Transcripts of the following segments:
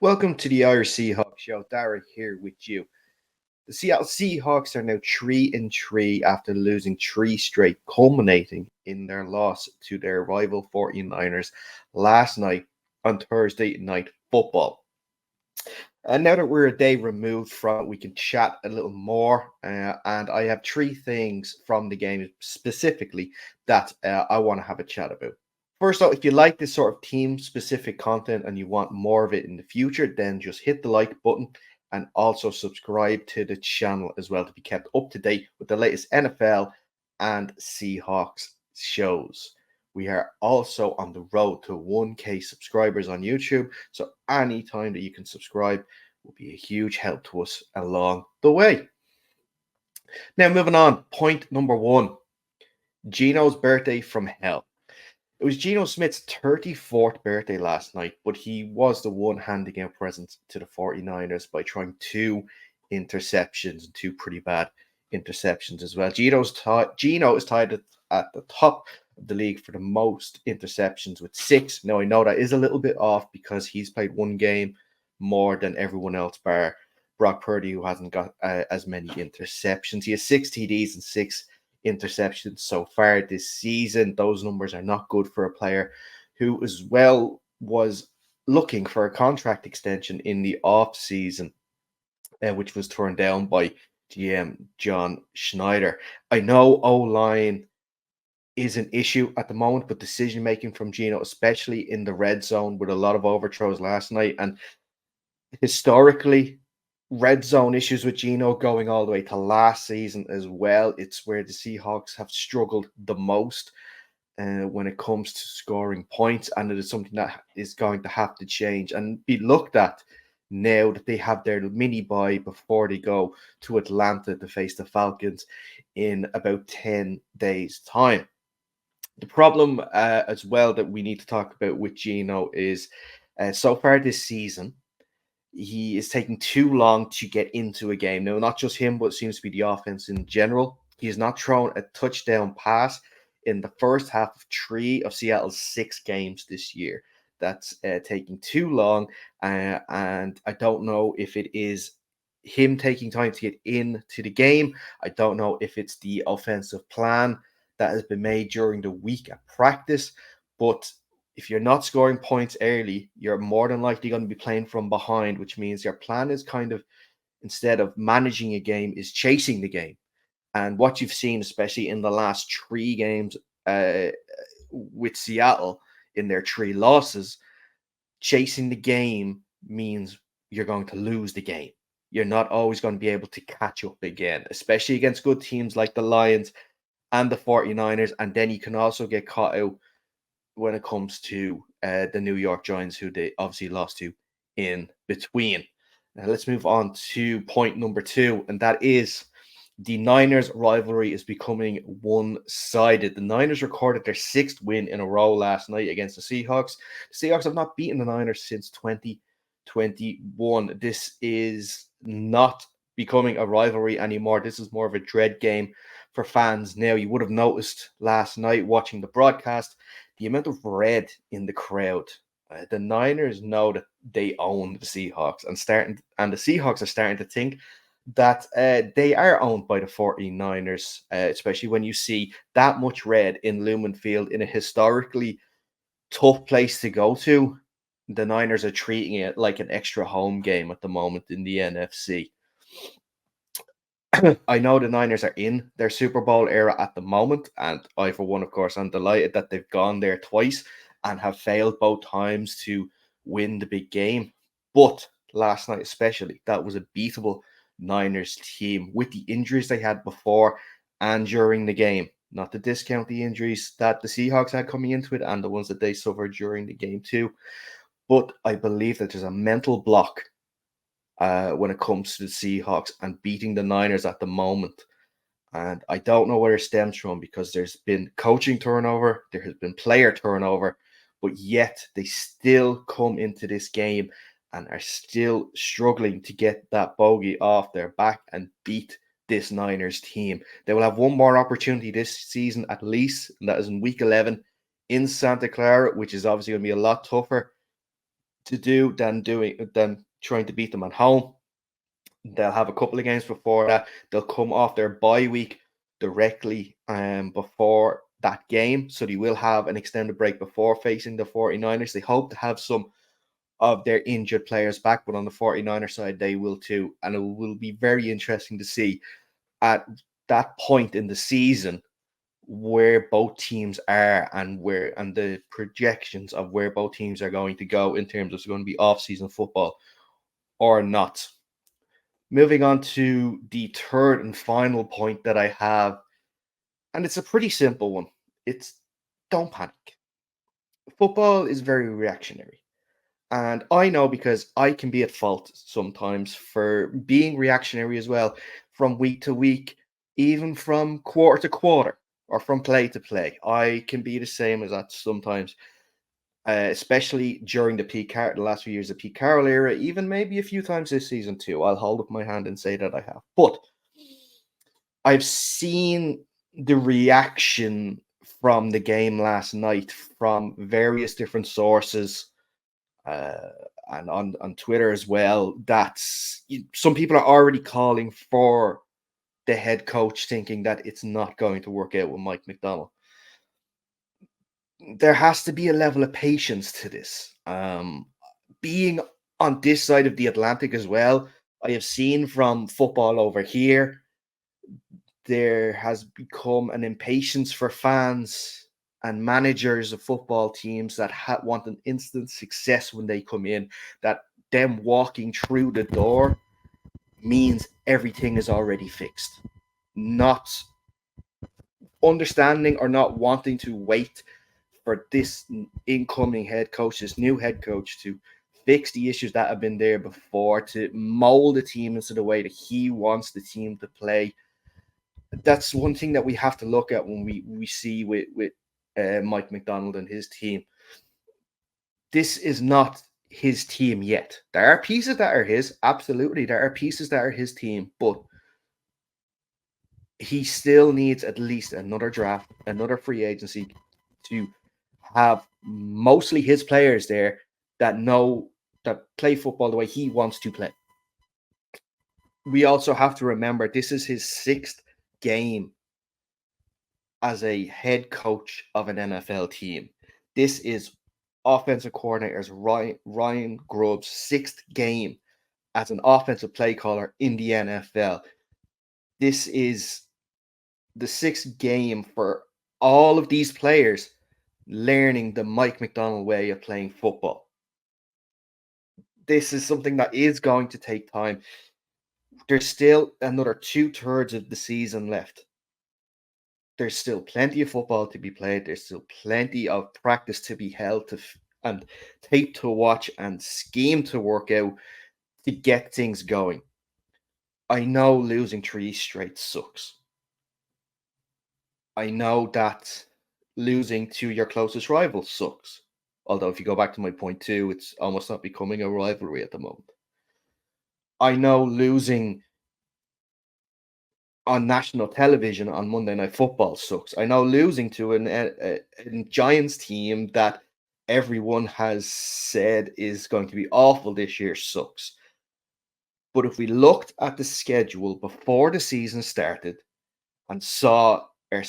Welcome to the Irish Seahawks show. Darren here with you. The Seattle Seahawks are now 3-3 after losing three straight, culminating in their loss to their rival 49ers last night on Thursday Night Football. And now that we're a day removed from it, we can chat a little more. And I have three things from the game specifically that I want to have a chat about. First off, if you like this sort of team specific content and you want more of it in the future, then just hit the like button and also subscribe to the channel as well to be kept up to date with the latest NFL and Seahawks shows. We are also on the road to 1K subscribers on YouTube, so any time that you can subscribe will be a huge help to us along the way. Now, moving on, point number one, Gino's birthday from hell. It was Geno Smith's 34th birthday last night, but he was the one handing out presents to the 49ers by throwing two interceptions and two pretty bad interceptions as well. Geno is tied at the top of the league for the most interceptions with 6. Now, I know that is a little bit off because he's played one game more than everyone else, bar Brock Purdy, who hasn't got as many interceptions. He has 6 TDs and 6 interceptions so far this season. Those numbers are not good for a player who as well was looking for a contract extension in the off season, which was turned down by GM John Schneider. I know O-line is an issue at the moment, but decision making from Gino, especially in the red zone with a lot of overthrows last night, and historically red zone issues with Gino going all the way to last season as well. It's where the Seahawks have struggled the most when it comes to scoring points, and it is something that is going to have to change and be looked at now that they have their mini bye before they go to Atlanta to face the Falcons in about 10 days' time. The problem as well that we need to talk about with Gino is so far this season, he is taking too long to get into a game. Now, not just him, but it seems to be the offense in general. He has not thrown a touchdown pass in the first half of 3 of Seattle's 6 games this year. That's taking too long. And I don't know if it is him taking time to get into the game. I don't know if it's the offensive plan that has been made during the week at practice. But if you're not scoring points early, you're more than likely going to be playing from behind, which means your plan is kind of, instead of managing a game, is chasing the game. And what you've seen, especially in the last 3 games with Seattle in their 3 losses, chasing the game means you're going to lose the game. You're not always going to be able to catch up again, especially against good teams like the Lions and the 49ers. And then you can also get caught out when it comes to the New York Giants, who they obviously lost to in between. Now let's move on to point number 2, and that is the Niners rivalry is becoming one-sided. The Niners recorded their 6th win in a row last night against the Seahawks. The Seahawks have not beaten the Niners since 2021. This is not becoming a rivalry anymore. This is more of a dread game for fans now. You would have noticed last night watching the broadcast the amount of red in the crowd. The Niners know that they own the Seahawks, and the Seahawks are starting to think that they are owned by the 49ers, especially when you see that much red in Lumen Field in a historically tough place to go to. The Niners are treating it like an extra home game at the moment in the NFC. I know the Niners are in their Super Bowl era at the moment, and I, for one, of course, I'm delighted that they've gone there twice and have failed both times to win the big game. But last night, especially, that was a beatable Niners team with the injuries they had before and during the game. Not to discount the injuries that the Seahawks had coming into it and the ones that they suffered during the game too. But I believe that there's a mental block when it comes to the Seahawks and beating the Niners at the moment. And I don't know where it stems from, because there's been coaching turnover, there has been player turnover, but yet they still come into this game and are still struggling to get that bogey off their back and beat this Niners team. They will have one more opportunity this season at least, and that is in week 11 in Santa Clara, which is obviously going to be a lot tougher to do than trying to beat them at home. They'll have a couple of games before that. They'll come off their bye week directly before that game. So they will have an extended break before facing the 49ers. They hope to have some of their injured players back, but on the 49er side, they will too. And it will be very interesting to see at that point in the season where both teams are and the projections of where both teams are going to go in terms of it's going to be off-season football or not. Moving on to the third and final point that I have, and it's a pretty simple one. It's don't panic. Football is very reactionary. And I know because I can be at fault sometimes for being reactionary as well from week to week, even from quarter to quarter or from play to play. I can be the same as that sometimes, especially during the last few years of Pete Carroll era, even maybe a few times this season too. I'll hold up my hand and say that I have. But I've seen the reaction from the game last night from various different sources uh, and on Twitter as well, that some people are already calling for the head coach, thinking that it's not going to work out with Mike McDonald. There has to be a level of patience to this. Being on this side of the Atlantic as well, I have seen from football over here, there has become an impatience for fans and managers of football teams that want an instant success when they come in, that them walking through the door means everything is already fixed. Not understanding or not wanting to wait for this incoming head coach, this new head coach, to fix the issues that have been there before, to mold the team into the way that he wants the team to play. That's one thing that we have to look at when we see with Mike McDonald and his team. This is not his team yet. There are pieces that are his, absolutely. There are pieces that are his team, but he still needs at least another draft, another free agency to have mostly his players there that play football the way he wants to play. We also have to remember this is his 6th game as a head coach of an NFL team. This is offensive coordinator's Ryan Grubb's 6th game as an offensive play caller in the NFL. This is the 6th game for all of these players learning the Mike McDonald way of playing football. This is something that is going to take time. There's still another 2/3 of the season left. There's still plenty of football to be played. There's still plenty of practice to be held and tape to watch and scheme to work out to get things going. I know losing 3 straight sucks. I know that losing to your closest rival sucks. Although if you go back to my point 2, it's almost not becoming a rivalry at the moment. I know losing on national television on Monday Night Football sucks. I know losing to a Giants team that everyone has said is going to be awful this year sucks. But if we looked at the schedule before the season started and saw our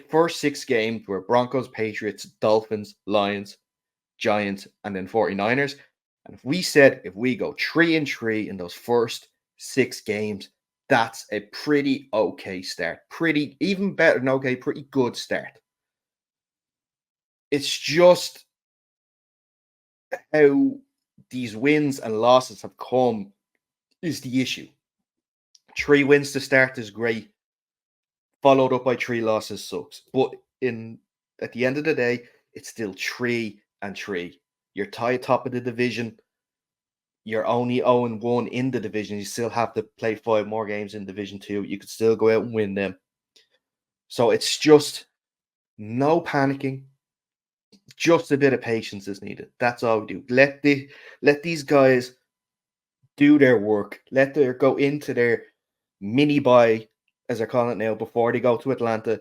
first 6 games were Broncos, Patriots, Dolphins, Lions, Giants, and then 49ers. And if we said if we go 3-3 in those first 6 games, that's a pretty okay start. Pretty, even better than okay, pretty good start. It's just how these wins and losses have come is the issue. 3 wins to start is great. Followed up by 3 losses sucks. But at the end of the day, it's still 3-3. You're tied top of the division. You're only 0-1 in the division. You still have to play 5 more games in Division 2. You could still go out and win them. So it's just no panicking. Just a bit of patience is needed. That's all we do. Let these guys do their work. Let them go into their mini bye, as I call it now, before they go to Atlanta,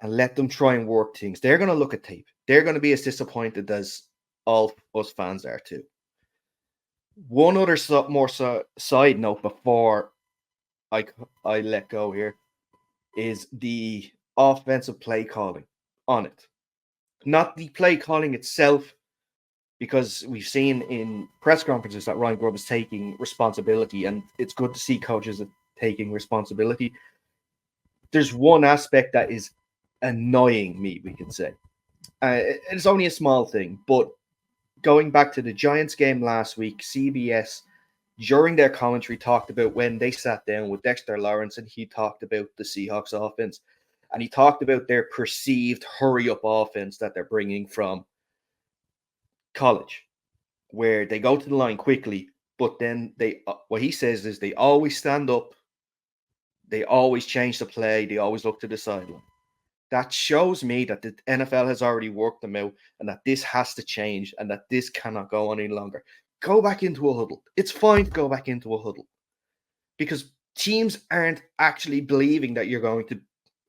and let them try and work things. They're going to look at tape. They're going to be as disappointed as all us fans are too. One other side note before I I let go here is the offensive play calling on it. Not the play calling itself, because we've seen in press conferences that Ryan Grubb is taking responsibility, and it's good to see coaches taking responsibility. There's one aspect that is annoying me, we can say. It's only a small thing, but going back to the Giants game last week, CBS during their commentary talked about when they sat down with Dexter Lawrence and he talked about the Seahawks offense, and he talked about their perceived hurry up offense that they're bringing from college, where they go to the line quickly, but then what he says is they always stand up, they always change the play, they always look to the sideline. That shows me that the NFL has already worked them out and that this has to change and that this cannot go on any longer. Go back into a huddle. It's fine to go back into a huddle because teams aren't actually believing that you're going to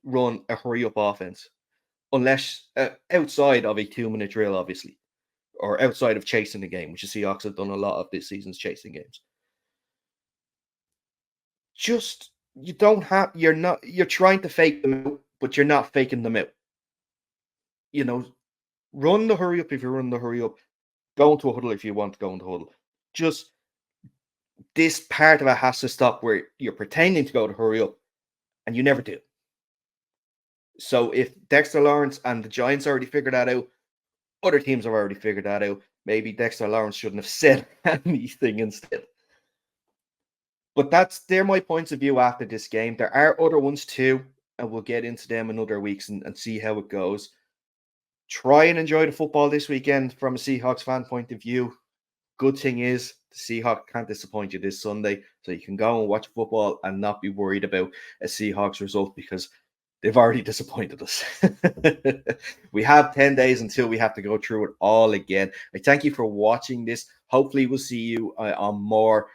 run a hurry up offense unless outside of a 2 minute drill, obviously, or outside of chasing the game, which the Seahawks have done a lot of this season's chasing games. Just you don't have you're trying to fake them out, but you're not faking them out. You know, run the hurry up if you run the hurry up. Go into a huddle if you want to go into a huddle. Just this part of it has to stop where you're pretending to go to hurry up and you never do. So if Dexter Lawrence and the Giants already figured that out, other teams have already figured that out. Maybe Dexter Lawrence shouldn't have said anything instead. But they're my points of view after this game. There are other ones too, and we'll get into them in other weeks and see how it goes. Try and enjoy the football this weekend from a Seahawks fan point of view. Good thing is the Seahawks can't disappoint you this Sunday, so you can go and watch football and not be worried about a Seahawks result because they've already disappointed us. We have 10 days until we have to go through it all again. I thank you for watching this. Hopefully, we'll see you on more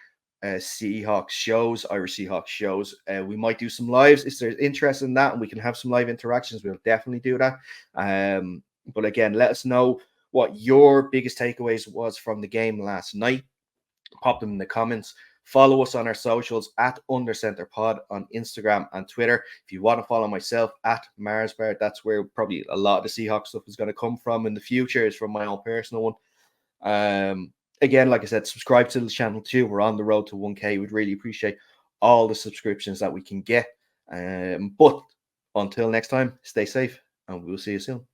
Seahawks shows, Irish Seahawks shows. We might do some lives if there's interest in that, and we can have some live interactions. We'll definitely do that. But again, let us know what your biggest takeaways was from the game last night. Pop them in the comments. Follow us on our socials at UnderCenterPod on Instagram and Twitter. If you want to follow myself at Marsbar, that's where probably a lot of the Seahawks stuff is going to come from in the future, is from my own personal one. Again, like I said, subscribe to the channel too. We're on the road to 1K. We'd really appreciate all the subscriptions that we can get. But until next time, stay safe and we'll see you soon.